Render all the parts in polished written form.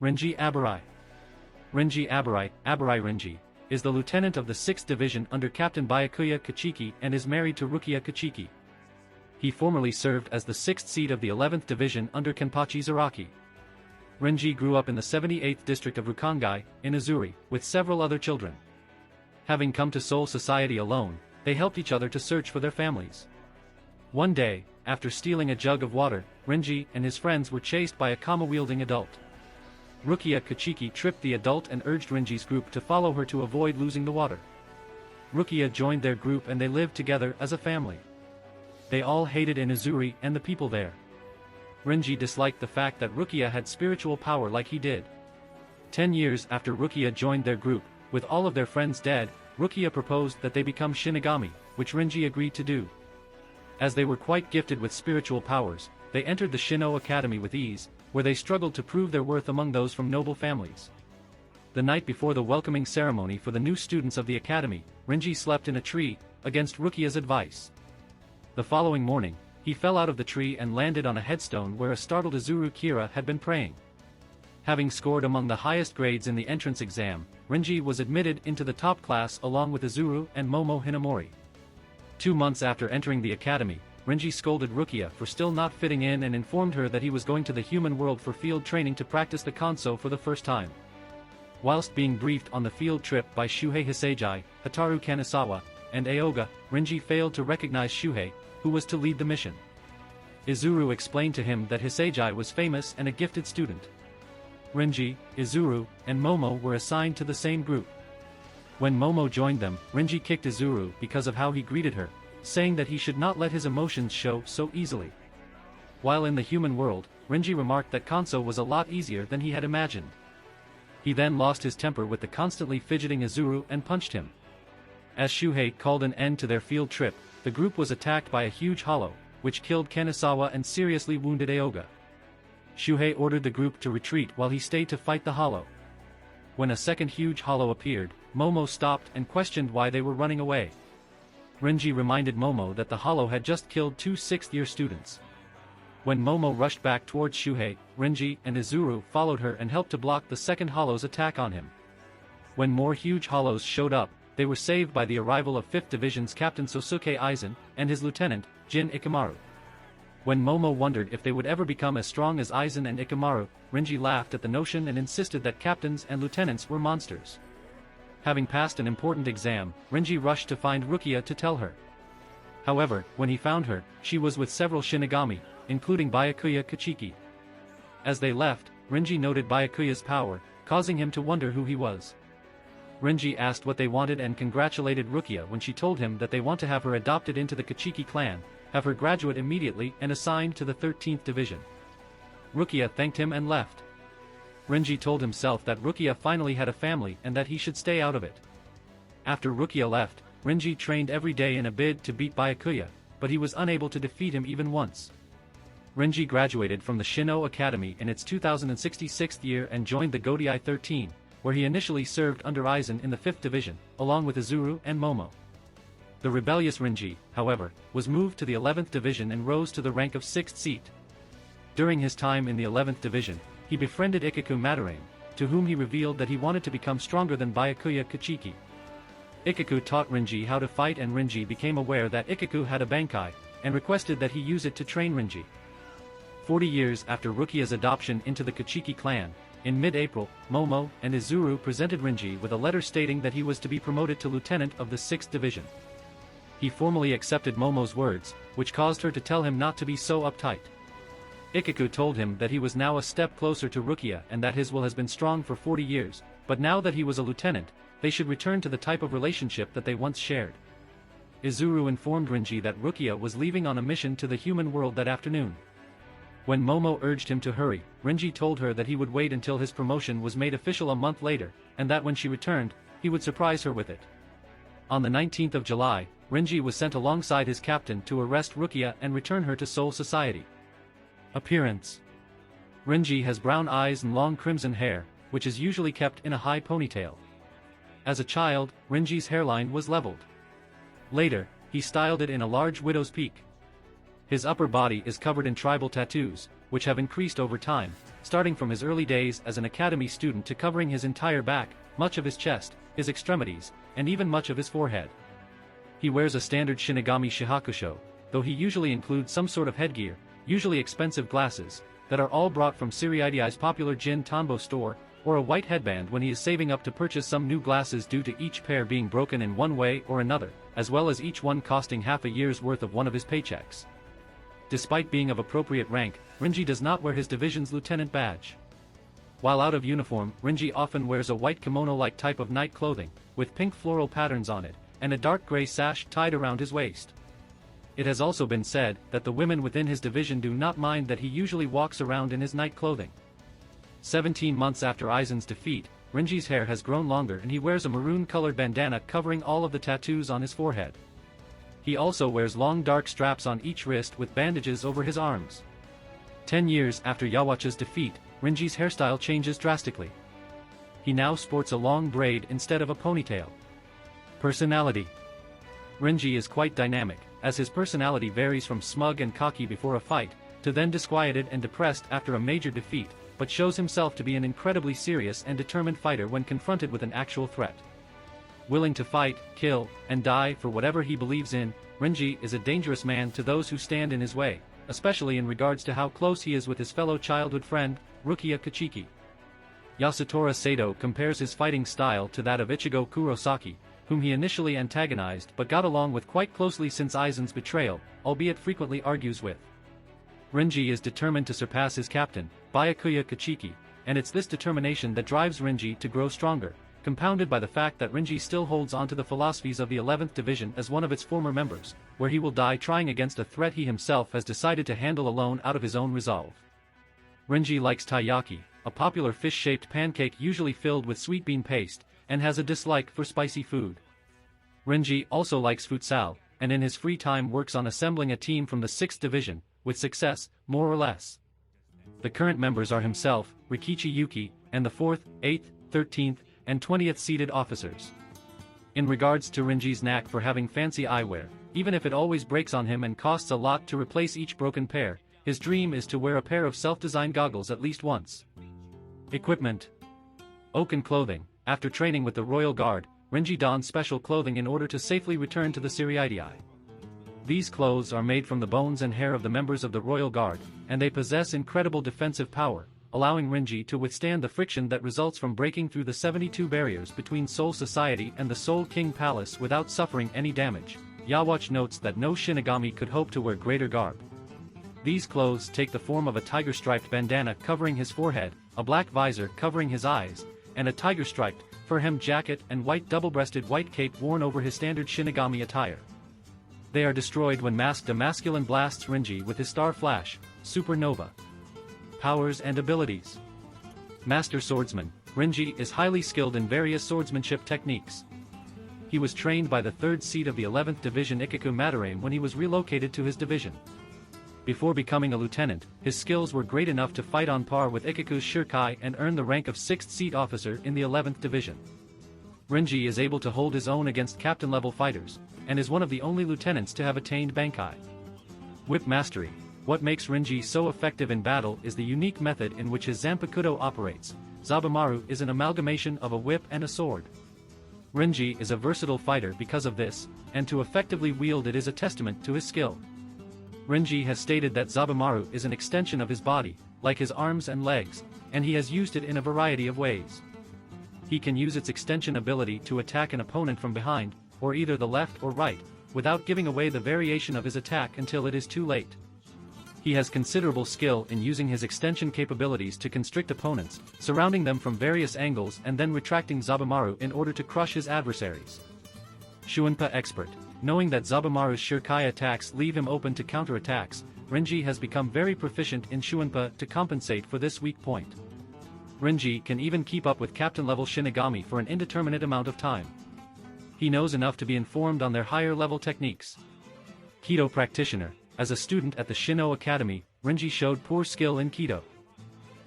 Renji Abarai. Renji Abarai, Abarai Renji, is the lieutenant of the 6th Division under Captain Byakuya Kachiki and is married to Rukia Kachiki. He formerly served as the 6th seat of the 11th Division under Kenpachi Zaraki. Renji grew up in the 78th district of Rukongai, in Azuri, with several other children. Having come to Soul Society alone, they helped each other to search for their families. One day, after stealing a jug of water, Renji and his friends were chased by a kama-wielding adult. Rukia Kachiki tripped the adult and urged Renji's group to follow her to avoid losing the water. Rukia joined their group and they lived together as a family. They all hated Inazuri and the people there. Renji disliked the fact that Rukia had spiritual power like he did. 10 years after Rukia joined their group, with all of their friends dead, Rukia proposed that they become Shinigami, which Renji agreed to do. As they were quite gifted with spiritual powers, they entered the Shino Academy with ease, where they struggled to prove their worth among those from noble families. The night before the welcoming ceremony for the new students of the academy, Renji slept in a tree, against Rukia's advice. The following morning, he fell out of the tree and landed on a headstone where a startled Izuru Kira had been praying. Having scored among the highest grades in the entrance exam, Renji was admitted into the top class along with Izuru and Momo Hinamori. 2 months after entering the academy, Renji scolded Rukia for still not fitting in and informed her that he was going to the human world for field training to practice the kanso for the first time. Whilst being briefed on the field trip by Shuhei Hisagi, Hataru Kanazawa, and Aoga, Renji failed to recognize Shuhei, who was to lead the mission. Izuru explained to him that Hisagi was famous and a gifted student. Renji, Izuru, and Momo were assigned to the same group. When Momo joined them, Renji kicked Izuru because of how he greeted her, saying that he should not let his emotions show so easily. While in the human world, Renji remarked that kanso was a lot easier than he had imagined. He then lost his temper with the constantly fidgeting Izuru and punched him. As Shuhei called an end to their field trip, the group was attacked by a huge hollow, which killed Kanazawa and seriously wounded Aoga. Shuhei ordered the group to retreat while he stayed to fight the hollow. When a second huge hollow appeared, Momo stopped and questioned why they were running away. Renji reminded Momo that the hollow had just killed 2 6th-year students. When Momo rushed back towards Shuhei, Renji and Izuru followed her and helped to block the second hollow's attack on him. When more huge hollows showed up, they were saved by the arrival of 5th Division's Captain Sosuke Aizen and his lieutenant, Jin Ikamaru. When Momo wondered if they would ever become as strong as Aizen and Ikamaru, Renji laughed at the notion and insisted that captains and lieutenants were monsters. Having passed an important exam, Renji rushed to find Rukia to tell her. However, when he found her, she was with several Shinigami, including Byakuya Kachiki. As they left, Renji noted Byakuya's power, causing him to wonder who he was. Renji asked what they wanted and congratulated Rukia when she told him that they want to have her adopted into the Kachiki clan, have her graduate immediately and assigned to the 13th Division. Rukia thanked him and left. Renji told himself that Rukia finally had a family and that he should stay out of it. After Rukia left, Renji trained every day in a bid to beat Byakuya, but he was unable to defeat him even once. Renji graduated from the Shino Academy in its 2066th year and joined the Godai 13, where he initially served under Aizen in the 5th Division, along with Izuru and Momo. The rebellious Renji, however, was moved to the 11th Division and rose to the rank of 6th seat. During his time in the 11th Division, he befriended Ikaku Madarame, to whom he revealed that he wanted to become stronger than Byakuya Kachiki. Ikaku taught Renji how to fight and Renji became aware that Ikaku had a bankai, and requested that he use it to train Renji. 40 years after Rukia's adoption into the Kachiki clan, in mid-April, Momo and Izuru presented Renji with a letter stating that he was to be promoted to lieutenant of the 6th Division. He formally accepted Momo's words, which caused her to tell him not to be so uptight. Ikaku told him that he was now a step closer to Rukia and that his will has been strong for 40 years, but now that he was a lieutenant, they should return to the type of relationship that they once shared. Izuru informed Renji that Rukia was leaving on a mission to the human world that afternoon. When Momo urged him to hurry, Renji told her that he would wait until his promotion was made official a month later, and that when she returned, he would surprise her with it. On the 19th of July, Renji was sent alongside his captain to arrest Rukia and return her to Soul Society. Appearance: Renji has brown eyes and long crimson hair, which is usually kept in a high ponytail. As a child, Renji's hairline was leveled. Later, he styled it in a large widow's peak. His upper body is covered in tribal tattoos, which have increased over time, starting from his early days as an academy student to covering his entire back, much of his chest, his extremities, and even much of his forehead. He wears a standard Shinigami Shihakusho, though he usually includes some sort of headgear, usually expensive glasses, that are all brought from Siriidi's popular Jin Tanbo store, or a white headband when he is saving up to purchase some new glasses due to each pair being broken in one way or another, as well as each one costing half a year's worth of one of his paychecks. Despite being of appropriate rank, Renji does not wear his division's lieutenant badge. While out of uniform, Renji often wears a white kimono-like type of night clothing, with pink floral patterns on it, and a dark gray sash tied around his waist. It has also been said that the women within his division do not mind that he usually walks around in his night clothing. 17 months after Aizen's defeat, Renji's hair has grown longer and he wears a maroon-colored bandana covering all of the tattoos on his forehead. He also wears long dark straps on each wrist with bandages over his arms. 10 years after Yawacha's defeat, Renji's hairstyle changes drastically. He now sports a long braid instead of a ponytail. Personality. Renji is quite dynamic, as his personality varies from smug and cocky before a fight, to then disquieted and depressed after a major defeat, but shows himself to be an incredibly serious and determined fighter when confronted with an actual threat. Willing to fight, kill, and die for whatever he believes in, Renji is a dangerous man to those who stand in his way, especially in regards to how close he is with his fellow childhood friend, Rukia Kachiki. Yasutora Sato compares his fighting style to that of Ichigo Kurosaki, whom he initially antagonized but got along with quite closely since Aizen's betrayal, albeit frequently argues with. Renji is determined to surpass his captain, Byakuya Kachiki, and it's this determination that drives Renji to grow stronger, compounded by the fact that Renji still holds onto the philosophies of the 11th Division as one of its former members, where he will die trying against a threat he himself has decided to handle alone out of his own resolve. Renji likes taiyaki, a popular fish-shaped pancake usually filled with sweet bean paste, and has a dislike for spicy food. Renji also likes futsal, and in his free time works on assembling a team from the 6th Division, with success, more or less. The current members are himself, Rikichi Yuki, and the 4th, 8th, 13th, and 20th seated officers. In regards to Renji's knack for having fancy eyewear, even if it always breaks on him and costs a lot to replace each broken pair, his dream is to wear a pair of self-designed goggles at least once. Equipment. Oaken clothing. After training with the Royal Guard, Renji dons special clothing in order to safely return to the Siriidii. These clothes are made from the bones and hair of the members of the Royal Guard, and they possess incredible defensive power, allowing Renji to withstand the friction that results from breaking through the 72 barriers between Soul Society and the Soul King Palace without suffering any damage. Yawatch notes that no Shinigami could hope to wear greater garb. These clothes take the form of a tiger-striped bandana covering his forehead, a black visor covering his eyes, and a tiger-striped, fur-hemmed jacket and white double-breasted white cape worn over his standard Shinigami attire. They are destroyed when Masked a Masculine blasts Renji with his Star Flash, Supernova. Powers and abilities. Master Swordsman, Renji is highly skilled in various swordsmanship techniques. He was trained by the 3rd seat of the 11th Division Ikaku Madarame when he was relocated to his division. Before becoming a lieutenant, his skills were great enough to fight on par with Ikaku's Shirkai and earn the rank of 6th seat officer in the 11th Division. Renji is able to hold his own against captain-level fighters, and is one of the only lieutenants to have attained Bankai. Whip Mastery. What makes Renji so effective in battle is the unique method in which his Zanpakuto operates. Zabumaru is an amalgamation of a whip and a sword. Renji is a versatile fighter because of this, and to effectively wield it is a testament to his skill. Renji has stated that Zabumaru is an extension of his body, like his arms and legs, and he has used it in a variety of ways. He can use its extension ability to attack an opponent from behind, or either the left or right, without giving away the variation of his attack until it is too late. He has considerable skill in using his extension capabilities to constrict opponents, surrounding them from various angles and then retracting Zabumaru in order to crush his adversaries. Shuinpa Expert. Knowing that Zabumaru's Shirkai attacks leave him open to counterattacks, Renji has become very proficient in Shuinpa to compensate for this weak point. Renji can even keep up with captain-level Shinigami for an indeterminate amount of time. He knows enough to be informed on their higher-level techniques. Kido Practitioner. As a student at the Shino Academy, Renji showed poor skill in Kido.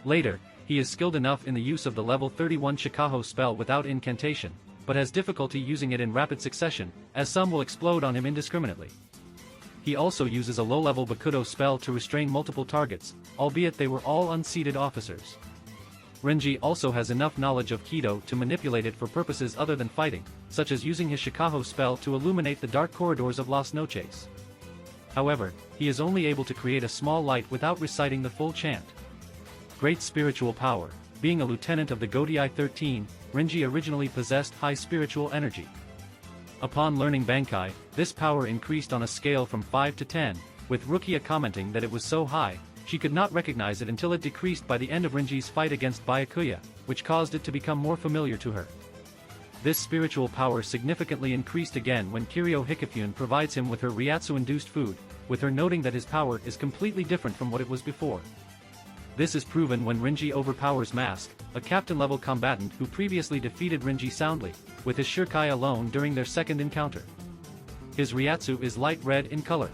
Later, he is skilled enough in the use of the level 31 Shikaho spell without incantation, but has difficulty using it in rapid succession, as some will explode on him indiscriminately. He also uses a low-level Bakudo spell to restrain multiple targets, albeit they were all unseated officers. Renji also has enough knowledge of Kido to manipulate it for purposes other than fighting, such as using his Shikaho spell to illuminate the dark corridors of Las Noches. However, he is only able to create a small light without reciting the full chant. Great spiritual power. Being a lieutenant of the Godai 13, Renji originally possessed high spiritual energy. Upon learning Bankai, this power increased on a scale from 5 to 10, with Rukia commenting that it was so high, she could not recognize it until it decreased by the end of Renji's fight against Byakuya, which caused it to become more familiar to her. This spiritual power significantly increased again when Kiryu Hikifune provides him with her Ryatsu-induced food, with her noting that his power is completely different from what it was before. This is proven when Renji overpowers Mask, a captain-level combatant who previously defeated Renji soundly, with his Shurkai alone during their second encounter. His Ryatsu is light red in color.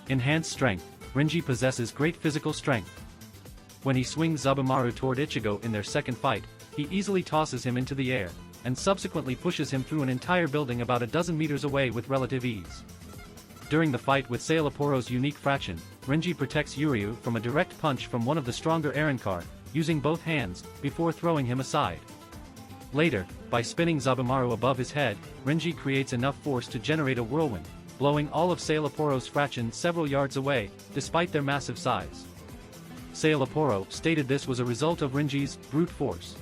Enhanced strength. Renji possesses great physical strength. When he swings Zabumaru toward Ichigo in their second fight, he easily tosses him into the air, and subsequently pushes him through an entire building about a dozen meters away with relative ease. During the fight with Sailaporo's unique fraction, Renji protects Yuryu from a direct punch from one of the stronger Arankar, using both hands, before throwing him aside. Later, by spinning Zabumaru above his head, Renji creates enough force to generate a whirlwind, blowing all of Sailaporo's fraction several yards away, despite their massive size. Sailaporo stated this was a result of Renji's brute force.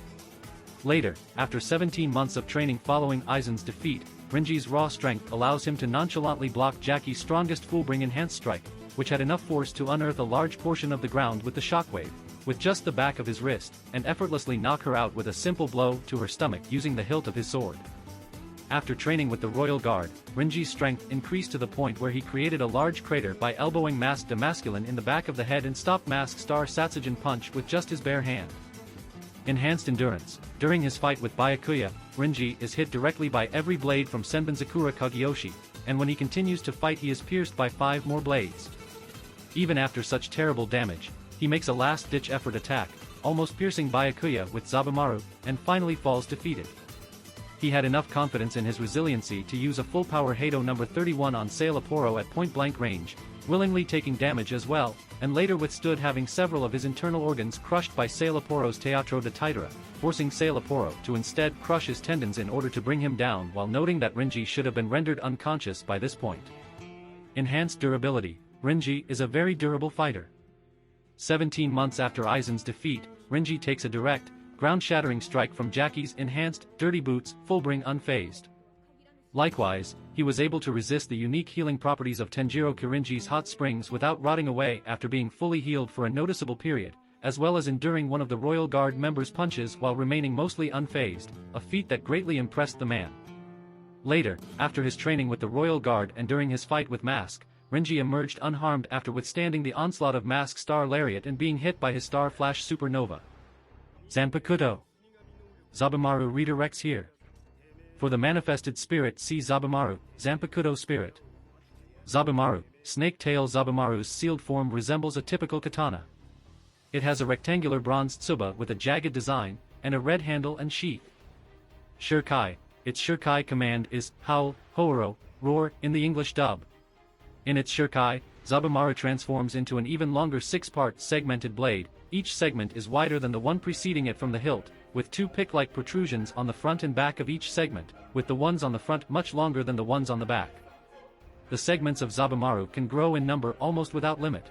Later, after 17 months of training following Aizen's defeat, Renji's raw strength allows him to nonchalantly block Jackie's strongest Fullbring enhanced strike, which had enough force to unearth a large portion of the ground with the shockwave, with just the back of his wrist, and effortlessly knock her out with a simple blow to her stomach using the hilt of his sword. After training with the Royal Guard, Renji's strength increased to the point where he created a large crater by elbowing Mask Demasculine in the back of the head and stopped Mask Star Satsujin punch with just his bare hand. Enhanced endurance. During his fight with Byakuya, Renji is hit directly by every blade from Senbonzakura Kagyoshi, and when he continues to fight he is pierced by 5 more blades. Even after such terrible damage, he makes a last-ditch effort attack, almost piercing Byakuya with Zabumaru, and finally falls defeated. He had enough confidence in his resiliency to use a full-power Hado No. 31 on Sailaporo at point-blank range, willingly taking damage as well, and later withstood having several of his internal organs crushed by Sailaporo's Teatro de Tidera, forcing Sailaporo to instead crush his tendons in order to bring him down while noting that Renji should have been rendered unconscious by this point. Enhanced durability. Renji is a very durable fighter. 17 months after Aizen's defeat, Renji takes a direct, ground-shattering strike from Jackie's enhanced, dirty boots, Fullbring unfazed. Likewise, he was able to resist the unique healing properties of Tenjiro Kirinji's hot springs without rotting away after being fully healed for a noticeable period, as well as enduring one of the Royal Guard members' punches while remaining mostly unfazed, a feat that greatly impressed the man. Later, after his training with the Royal Guard and during his fight with Mask, Renji emerged unharmed after withstanding the onslaught of Mask Star Lariat and being hit by his Star Flash Supernova. Zanpakuto. Zabumaru redirects here. For the manifested spirit see Zabumaru, Zanpakuto spirit. Zabumaru, snake tail. Zabumaru's sealed form resembles a typical katana. It has a rectangular bronze tsuba with a jagged design, and a red handle and sheath. Shurkai. Its Shurkai command is, howl, houro, roar, in the English dub. In its Shurkai, Zabumaru transforms into an even longer 6-part segmented blade. Each segment is wider than the one preceding it from the hilt, with 2 pick-like protrusions on the front and back of each segment, with the ones on the front much longer than the ones on the back. The segments of Zabumaru can grow in number almost without limit.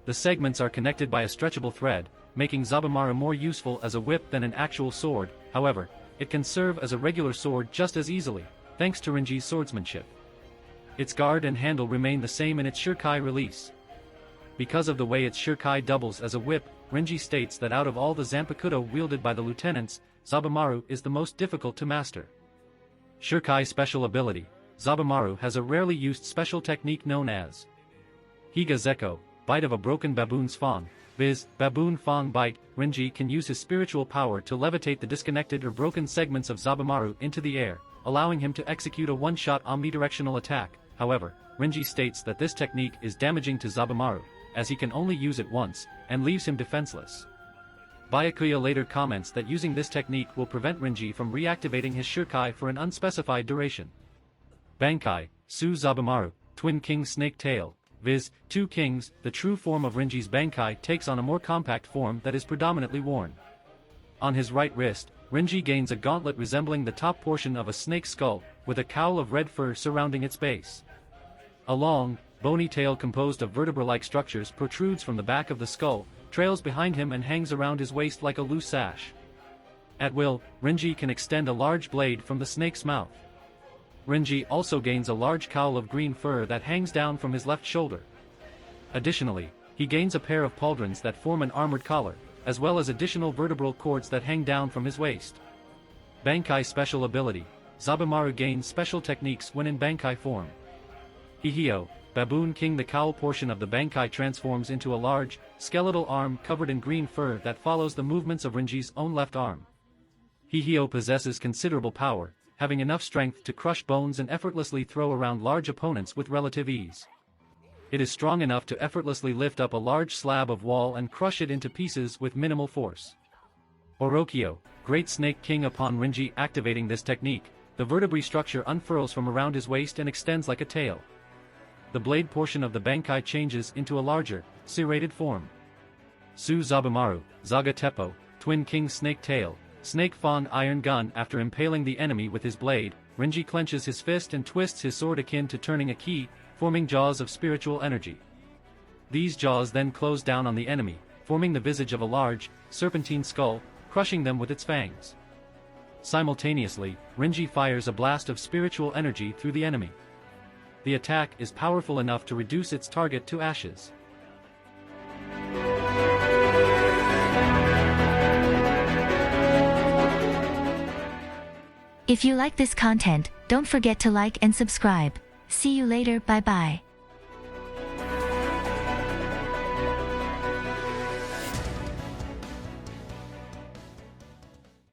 The segments are connected by a stretchable thread, making Zabumaru more useful as a whip than an actual sword. However, it can serve as a regular sword just as easily, thanks to Renji's swordsmanship. Its guard and handle remain the same in its Shurkai release. Because of the way its Shurkai doubles as a whip, Renji states that out of all the Zanpakuto wielded by the lieutenants, Zabumaru is the most difficult to master. Shurkai special ability. Zabumaru has a rarely used special technique known as Higa Zeko, bite of a broken baboon's fang, viz., baboon fang bite. Renji can use his spiritual power to levitate the disconnected or broken segments of Zabumaru into the air, allowing him to execute a one-shot omnidirectional attack. However, Renji states that this technique is damaging to Zabumaru, as he can only use it once, and leaves him defenseless. Byakuya later comments that using this technique will prevent Renji from reactivating his Shurkai for an unspecified duration. Bankai, Su Zabumaru. Twin King Snake Tail, viz., Two Kings. The true form of Renji's Bankai takes on a more compact form that is predominantly worn. On his right wrist, Renji gains a gauntlet resembling the top portion of a snake's skull, with a cowl of red fur surrounding its base. A long, bony tail composed of vertebra-like structures protrudes from the back of the skull, trails behind him and hangs around his waist like a loose sash. At will, Renji can extend a large blade from the snake's mouth. Renji also gains a large cowl of green fur that hangs down from his left shoulder. Additionally, he gains a pair of pauldrons that form an armored collar, as well as additional vertebral cords that hang down from his waist. Bankai Special Ability: Zabumaru gains special techniques when in Bankai form. Hihio, Baboon King. The cowl portion of the Bankai transforms into a large, skeletal arm covered in green fur that follows the movements of Renji's own left arm. Hihio possesses considerable power, having enough strength to crush bones and effortlessly throw around large opponents with relative ease. It is strong enough to effortlessly lift up a large slab of wall and crush it into pieces with minimal force. Orokio, Great Snake King. Upon Renji activating this technique, the vertebrae structure unfurls from around his waist and extends like a tail. The blade portion of the Bankai changes into a larger, serrated form. Su Zabumaru, Zaga Teppo, Twin King Snake Tail, Snake Fang Iron Gun. After impaling the enemy with his blade, Renji clenches his fist and twists his sword akin to turning a key, forming jaws of spiritual energy. These jaws then close down on the enemy, forming the visage of a large, serpentine skull, crushing them with its fangs. Simultaneously, Renji fires a blast of spiritual energy through the enemy. The attack is powerful enough to reduce its target to ashes. If you like this content, don't forget to like and subscribe. See you later, bye bye.